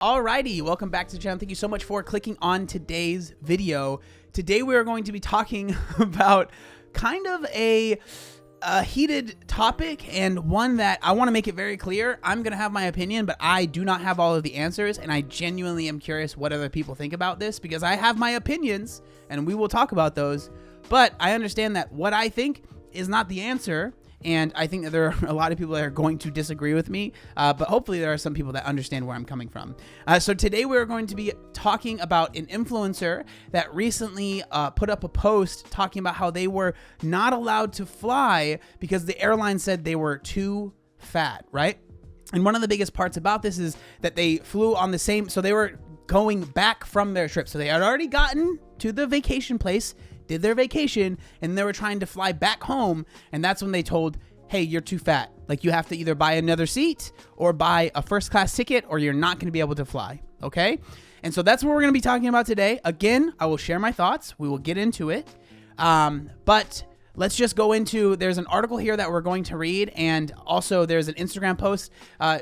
Alrighty, welcome back to the channel. Thank you so much for clicking on today's video. Today we are going to be talking about kind of a heated topic, and one that I want to make it very clear. I'm going to have my opinion, but I do not have all of the answers, and I genuinely am curious what other people think about this, because I have my opinions, and we will talk about those, but I understand that what I think is not the answer. And I think that there are a lot of people that are going to disagree with me, but hopefully there are some people that understand where I'm coming from. So today we're going to be talking about an influencer that recently put up a post talking about how they were not allowed to fly because the airline said they were too fat, right? And one of the biggest parts about this is that they flew on the same, so they were going back from their trip. So they had already gotten to the vacation place, did their vacation, and they were trying to fly back home, and that's when they told, hey, you're too fat. Like, you have to either buy another seat or buy a first class ticket, or you're not going to be able to fly, okay? And so that's what we're going to be talking about today. Again, I will share my thoughts. We will get into it. But let's just go into, there's an article here that we're going to read, and also there's an Instagram post.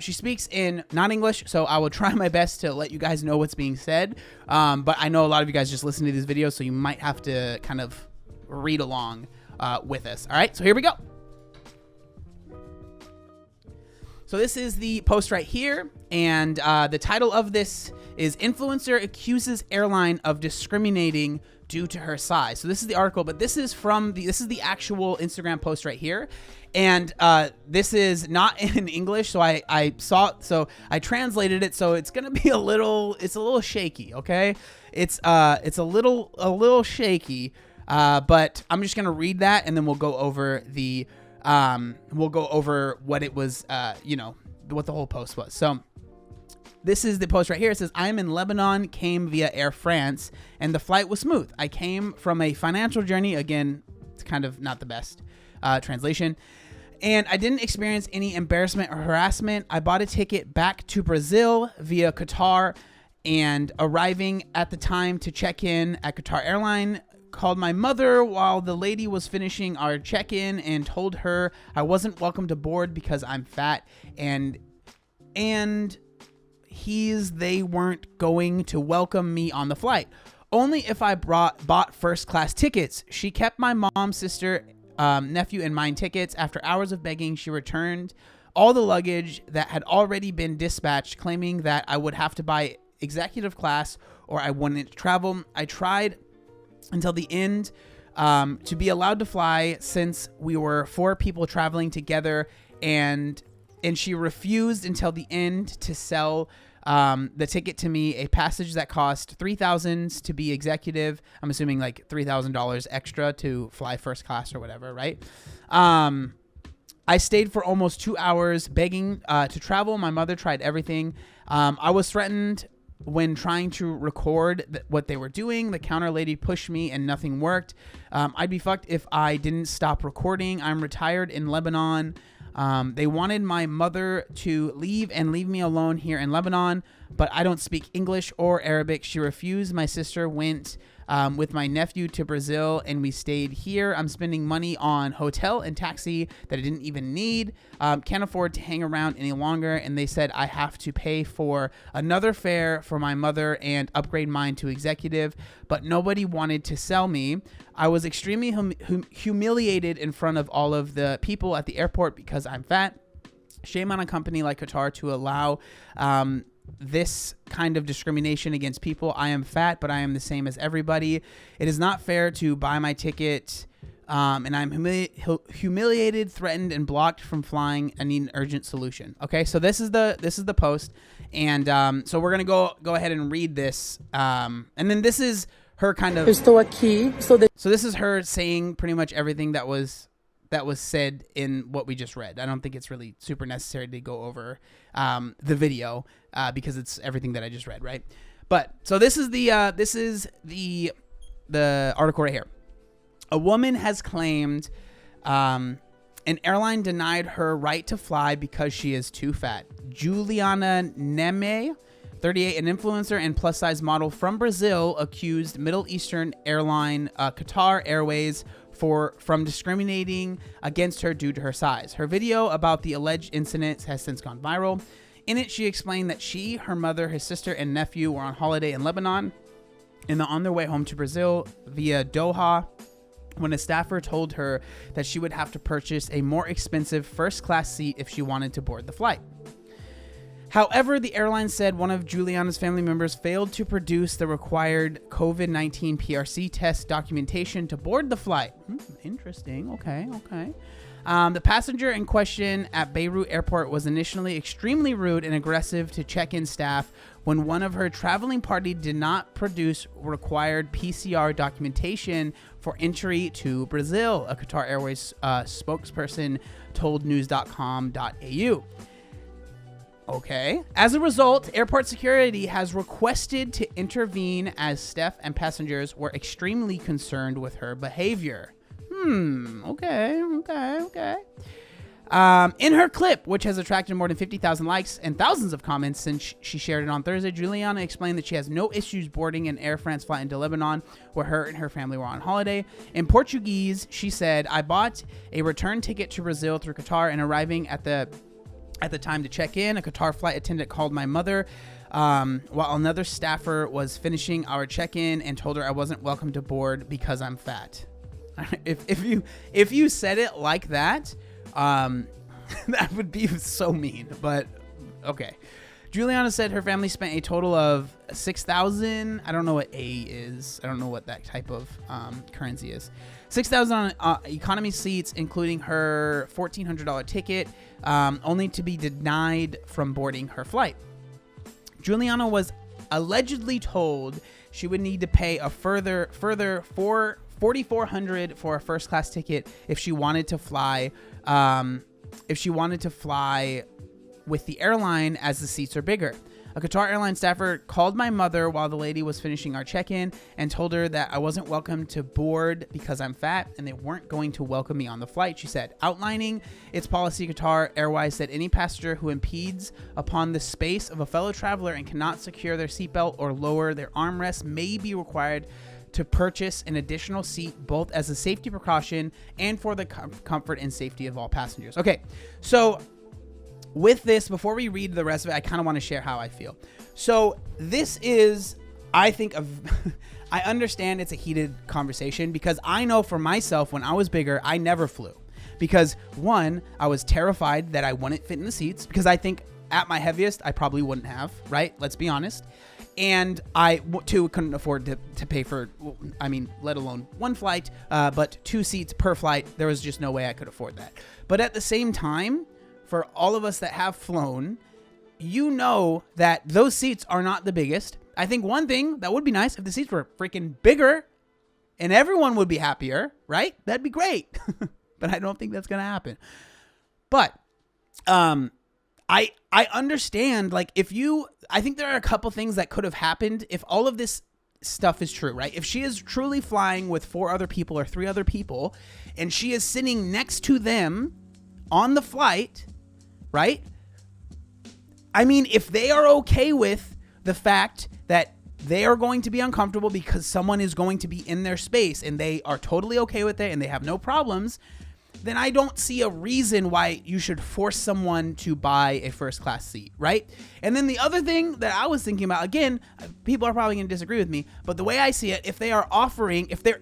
She speaks in not English, so I will try my best to let you guys know what's being said. But I know a lot of you guys just listen to these videos, so you might have to kind of read along with us. All right, so here we go. So this is the post right here, and the title of this is Influencer Accuses Airline of Discriminating Due to Her Size. So this is the article, but this is the actual Instagram post right here, and this is not in English, so I translated it, so it's gonna be a little shaky, okay? It's a little shaky, but I'm just gonna read that, and then we'll go over what it was, what the whole post was. So this is the post right here. It says, I am in Lebanon, came via Air France, and the flight was smooth. I came from a financial journey. Again, it's kind of not the best translation. And I didn't experience any embarrassment or harassment. I bought a ticket back to Brazil via Qatar, and arriving at the time to check in at Qatar Airline, called my mother while the lady was finishing our check-in and told her I wasn't welcome to board because I'm fat, and they weren't going to welcome me on the flight. Only if I bought first class tickets. She kept my mom, sister, nephew, and mine tickets. After hours of begging, she returned all the luggage that had already been dispatched, claiming that I would have to buy executive class or I wouldn't travel. I tried until the end to be allowed to fly, since we were 4 people traveling together, and she refused until the end to sell the ticket to me, a passage that cost $3,000 to be executive. I'm assuming like $3,000 extra to fly first class or whatever, right? I stayed for almost 2 hours begging to travel. My mother tried everything. I was threatened when trying to record what they were doing. The counter lady pushed me and nothing worked. I'd be fucked if I didn't stop recording. I'm retired in Lebanon. They wanted my mother to leave me alone here in Lebanon, but I don't speak English or Arabic. She refused. My sister went with my nephew to Brazil, and we stayed here. I'm spending money on hotel and taxi that I didn't even need. Can't afford to hang around any longer, and they said I have to pay for another fare for my mother and upgrade mine to executive, but nobody wanted to sell me. I was extremely humiliated in front of all of the people at the airport because I'm fat. Shame on a company like Qatar to allow this kind of discrimination against people. I am fat, but I am the same as everybody. It is not fair to buy my ticket, and I'm humiliated, threatened, and blocked from flying. I need an urgent solution. Okay, so this is the post, and so we're gonna go ahead and read this, and then this is her kind of. So this is her saying pretty much everything that was said in what we just read. I don't think it's really super necessary to go over the video because it's everything that I just read, right? But so this is the article right here. A woman has claimed an airline denied her right to fly because she is too fat. Juliana Neme, 38, an influencer and plus size model from Brazil, accused Middle Eastern airline Qatar Airways from discriminating against her due to her size. Her video about the alleged incident has since gone viral. In it, she explained that she, her mother, his sister, and nephew were on holiday in Lebanon and on their way home to Brazil via Doha when a staffer told her that she would have to purchase a more expensive first-class seat if she wanted to board the flight. However, the airline said one of Juliana's family members failed to produce the required COVID-19 PRC test documentation to board the flight. Interesting. Okay. The passenger in question at Beirut Airport was initially extremely rude and aggressive to check-in staff when one of her traveling party did not produce required PCR documentation for entry to Brazil, a Qatar Airways spokesperson told news.com.au. Okay. As a result, airport security has requested to intervene as Steph and passengers were extremely concerned with her behavior. Okay. In her clip, which has attracted more than 50,000 likes and thousands of comments since she shared it on Thursday, Juliana explained that she has no issues boarding an Air France flight into Lebanon, where her and her family were on holiday. In Portuguese, she said, "I bought a return ticket to Brazil through Qatar, and arriving at the time to check in, a Qatar flight attendant called my mother while another staffer was finishing our check-in and told her I wasn't welcome to board because I'm fat." If you said it like that, that would be so mean, but okay. Juliana said her family spent a total of $6,000. I don't know what A is. I don't know what that type of currency is. $6,000 on economy seats, including her $1,400 ticket, only to be denied from boarding her flight. Juliana was allegedly told she would need to pay a further $4,400 for a first class ticket if she wanted to fly. With the airline, as the seats are bigger. A Qatar Airlines staffer called my mother while the lady was finishing our check-in and told her that I wasn't welcome to board because I'm fat and they weren't going to welcome me on the flight, she said. Outlining its policy, Qatar Airways said any passenger who impedes upon the space of a fellow traveler and cannot secure their seatbelt or lower their armrest may be required to purchase an additional seat, both as a safety precaution and for the comfort and safety of all passengers. Okay, so with this, before we read the rest of it, I kind of want to share how I feel. So this is, I think, I understand it's a heated conversation because I know for myself, when I was bigger, I never flew. Because one, I was terrified that I wouldn't fit in the seats because I think at my heaviest, I probably wouldn't have, right? Let's be honest. And I, too, couldn't afford to pay for, let alone one flight, but 2 seats per flight. There was just no way I could afford that. But at the same time, for all of us that have flown, you know that those seats are not the biggest. I think one thing that would be nice if the seats were freaking bigger and everyone would be happier, right? That'd be great. But I don't think that's going to happen. But I understand, like, I think there are a couple things that could have happened if all of this stuff is true, right? If she is truly flying with 4 other people or 3 other people and she is sitting next to them on the flight, right? I mean, if they are okay with the fact that they are going to be uncomfortable because someone is going to be in their space and they are totally okay with it and they have no problems, then I don't see a reason why you should force someone to buy a first class seat, right? And then the other thing that I was thinking about, again, people are probably going to disagree with me, but the way I see it, if there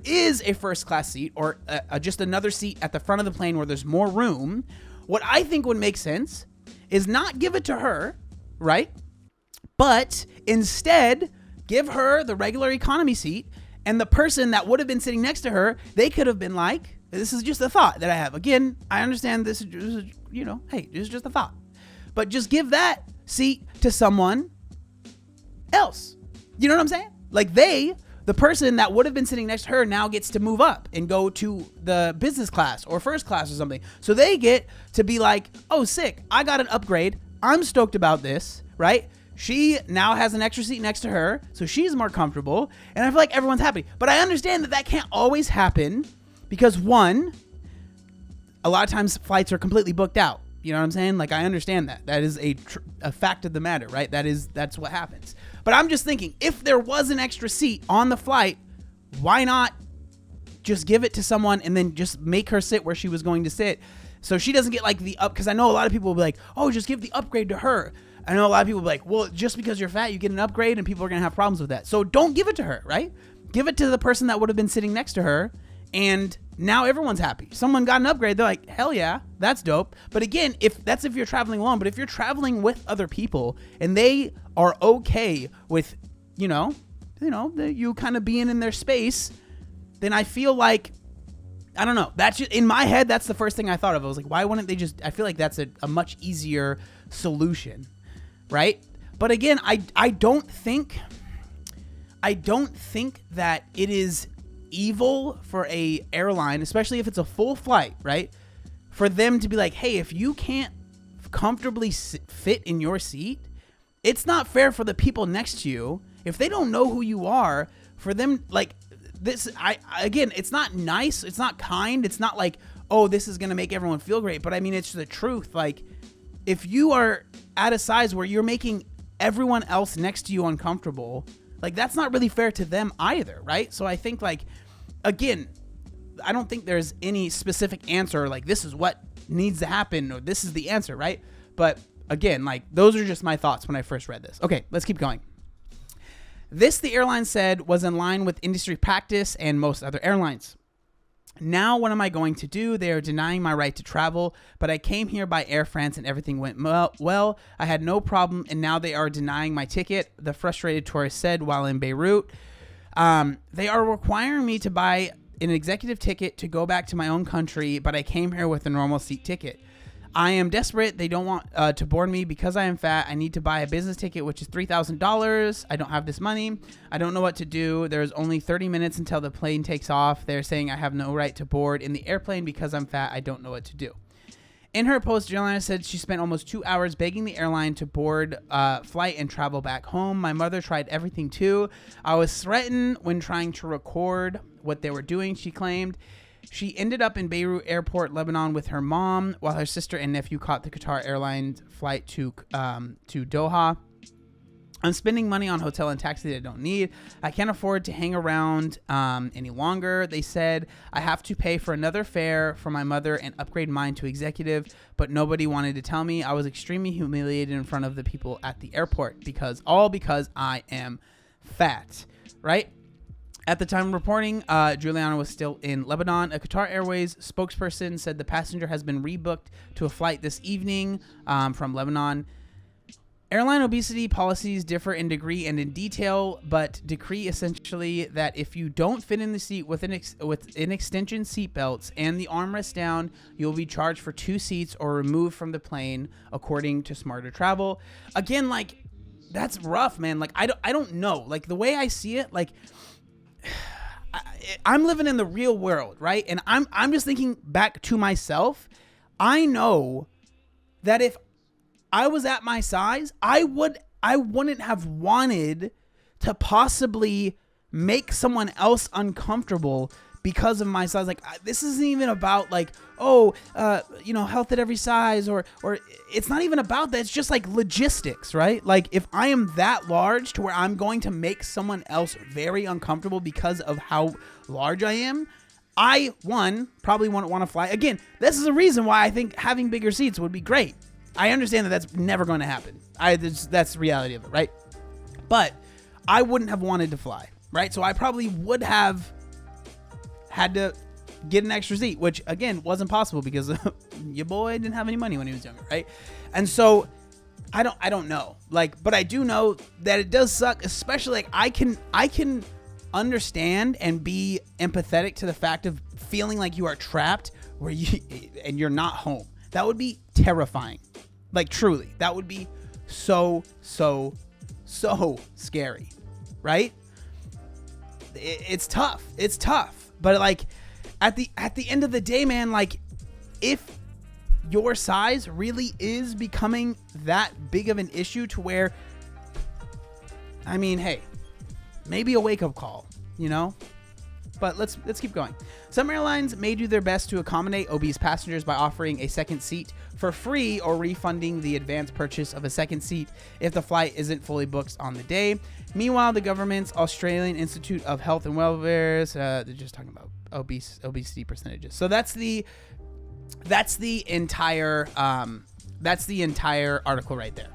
is a first class seat or just another seat at the front of the plane where there's more room, what I think would make sense is not give it to her, right? But instead give her the regular economy seat, and the person that would have been sitting next to her, they could have been like, this is just a thought that I have. Again, I understand this is, hey, this is just a thought. But just give that seat to someone else. You know what I'm saying? Like the person that would have been sitting next to her now gets to move up and go to the business class or first class or something. So they get to be like, oh, sick, I got an upgrade. I'm stoked about this, right? She now has an extra seat next to her, so she's more comfortable. And I feel like everyone's happy. But I understand that can't always happen because, one, a lot of times flights are completely booked out. You know what I'm saying? Like, I understand that. That is a fact of the matter, right? That's what happens. But I'm just thinking, if there was an extra seat on the flight, why not just give it to someone and then just make her sit where she was going to sit so she doesn't get like the up? Because I know a lot of people will be like, oh, just give the upgrade to her. I know a lot of people be like, well, just because you're fat, you get an upgrade, and people are going to have problems with that. So don't give it to her, right? Give it to the person that would have been sitting next to her, and now everyone's happy. Someone got an upgrade. They're like, hell yeah, that's dope. But again, if you're traveling alone, but if you're traveling with other people and they are okay with, you kind of being in their space, then I feel like, I don't know. That's just, in my head, that's the first thing I thought of. I was like, why wouldn't they just, I feel like that's a much easier solution, right? But again, I don't think that it is evil for a airline, especially if it's a full flight, right? For them to be like, hey, if you can't comfortably fit in your seat, it's not fair for the people next to you, if they don't know who you are, for them, like, this, again, it's not nice, it's not kind, it's not like, oh, this is gonna make everyone feel great, but I mean, it's the truth. Like, if you are at a size where you're making everyone else next to you uncomfortable, like, that's not really fair to them either, right? So I think, like, again, I don't think there's any specific answer, like, this is what needs to happen, or this is the answer, right? But again, like, those are just my thoughts when I first read this. Okay, let's keep going. This, the airline said, was in line with industry practice and most other airlines. Now, what am I going to do? They are denying my right to travel, but I came here by Air France and everything went well. I had no problem, and now they are denying my ticket, the frustrated tourist said while in Beirut. They are requiring me to buy an executive ticket to go back to my own country, but I came here with a normal seat ticket. I am desperate. They don't want to board me because I am fat. I need to buy a business ticket, which is $3,000. I don't have this money. I don't know what to do. There's only 30 minutes until the plane takes off. They're saying I have no right to board in the airplane because I'm fat. I don't know what to do. In her post, Juliana said she spent almost 2 hours begging the airline to board flight and travel back home. My mother tried everything too. I was threatened when trying to record what they were doing, she claimed. She ended up in Beirut Airport, Lebanon, with her mom, while her sister and nephew caught the Qatar Airlines flight to Doha. I'm spending money on hotel and taxi that I don't need. I can't afford to hang around any longer. They said I have to pay for another fare for my mother and upgrade mine to executive, but nobody wanted to tell me. I was extremely humiliated in front of the people at the airport because I am fat, right? At the time of reporting, Juliana was still in Lebanon. A Qatar Airways spokesperson said the passenger has been rebooked to a flight this evening from Lebanon. Airline obesity policies differ in degree and in detail, but decree essentially that if you don't fit in the seat with an extension seat belts and the armrest down, you'll be charged for 2 seats or removed from the plane, according to Smarter Travel. Again, like, that's rough, man. Like, I don't know. Like, the way I see it, like, I'm living in the real world, right? And I'm just thinking back to myself. I know that if I was at my size, I wouldn't have wanted to possibly make someone else uncomfortable because of my size. Like, this isn't even about like, health at every size, or it's not even about that. It's just like logistics, right? Like, if I am that large to where I'm going to make someone else very uncomfortable because of how large I am, I probably wouldn't want to fly. Again, this is a reason why I think having bigger seats would be great. I understand that that's never going to happen. That's the reality of it, right? But I wouldn't have wanted to fly, right? So I probably would have had to get an extra seat, which again wasn't possible because your boy didn't have any money when he was younger, right? And so I don't know, like, but I do know that it does suck, especially like I can understand and be empathetic to the fact of feeling like you are trapped and you're not home. That would be terrifying. Like, truly, that would be so scary, right? It's tough. It's tough. But like at the end of the day, man, like, if your size really is becoming that big of an issue to where, I mean, hey, maybe a wake-up call, you know? But let's keep going. Some airlines may do their best to accommodate obese passengers by offering a second seat for free or refunding the advanced purchase of a second seat if the flight isn't fully booked on the day. Meanwhile, the government's Australian Institute of Health and Welfare, they're just talking about obesity percentages. So that's the entire article right there.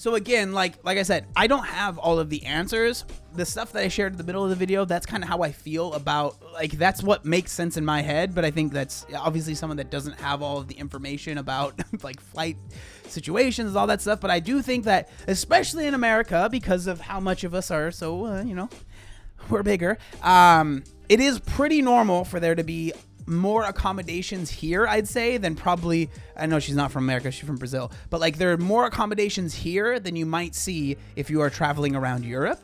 So again, like I said, I don't have all of the answers. The stuff that I shared in the middle of the video, that's kind of how I feel about, like, that's what makes sense in my head. But I think that's obviously someone that doesn't have all of the information about like flight situations, all that stuff. But I do think that, especially in America, because of how much of us are so, you know, we're bigger, it is pretty normal for there to be more accommodations here, I'd say, than probably, I know she's not from America, she's from Brazil, but like there are more accommodations here than you might see if you are traveling around Europe.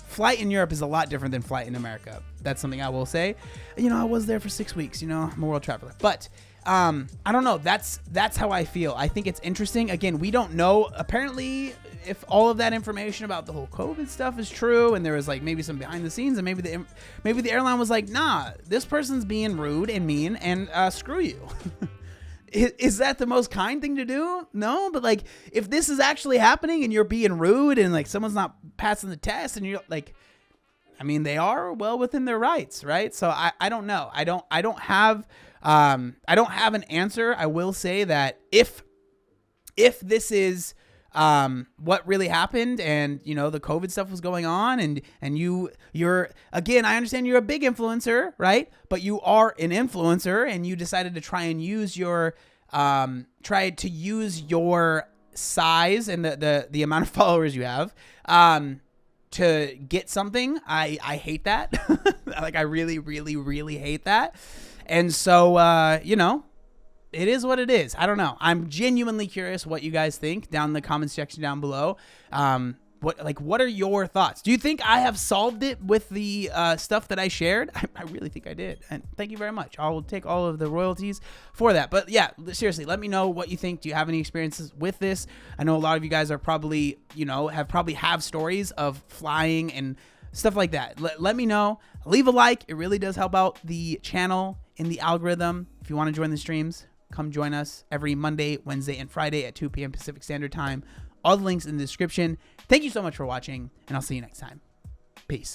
Flight in Europe is a lot different than flight in America. That's something I will say. You know, I was there for 6 weeks, you know, I'm a world traveler, but I don't know. That's how I feel. I think it's interesting. Again, we don't know apparently if all of that information about the whole COVID stuff is true, and there was like maybe some behind the scenes, and maybe the airline was like, nah, this person's being rude and mean, and screw you. Is that the most kind thing to do? No, but like if this is actually happening and you're being rude and like someone's not passing the test and you're like, I mean, they are well within their rights, right? So I don't know. I don't have an answer. I will say that if this is what really happened, and you know the COVID stuff was going on, and you're again, I understand you're a big influencer, right? But you are an influencer, and you decided to try and use your size and the amount of followers you have to get something. I hate that. Like I really, really, really hate that. And so you know, it is what it is. I don't know. I'm genuinely curious what you guys think down in the comments section down below. What are your thoughts? Do you think I have solved it with the stuff that I shared? I really think I did. And thank you very much. I will take all of the royalties for that. But yeah, seriously, let me know what you think. Do you have any experiences with this? I know a lot of you guys are probably, you know, have stories of flying and stuff like that. Let me know. Leave a like. It really does help out the channel in the algorithm. If you want to join the streams, come join us every Monday, Wednesday, and Friday at 2 p.m. Pacific Standard Time. All the links in the description. Thank you so much for watching, and I'll see you next time. Peace.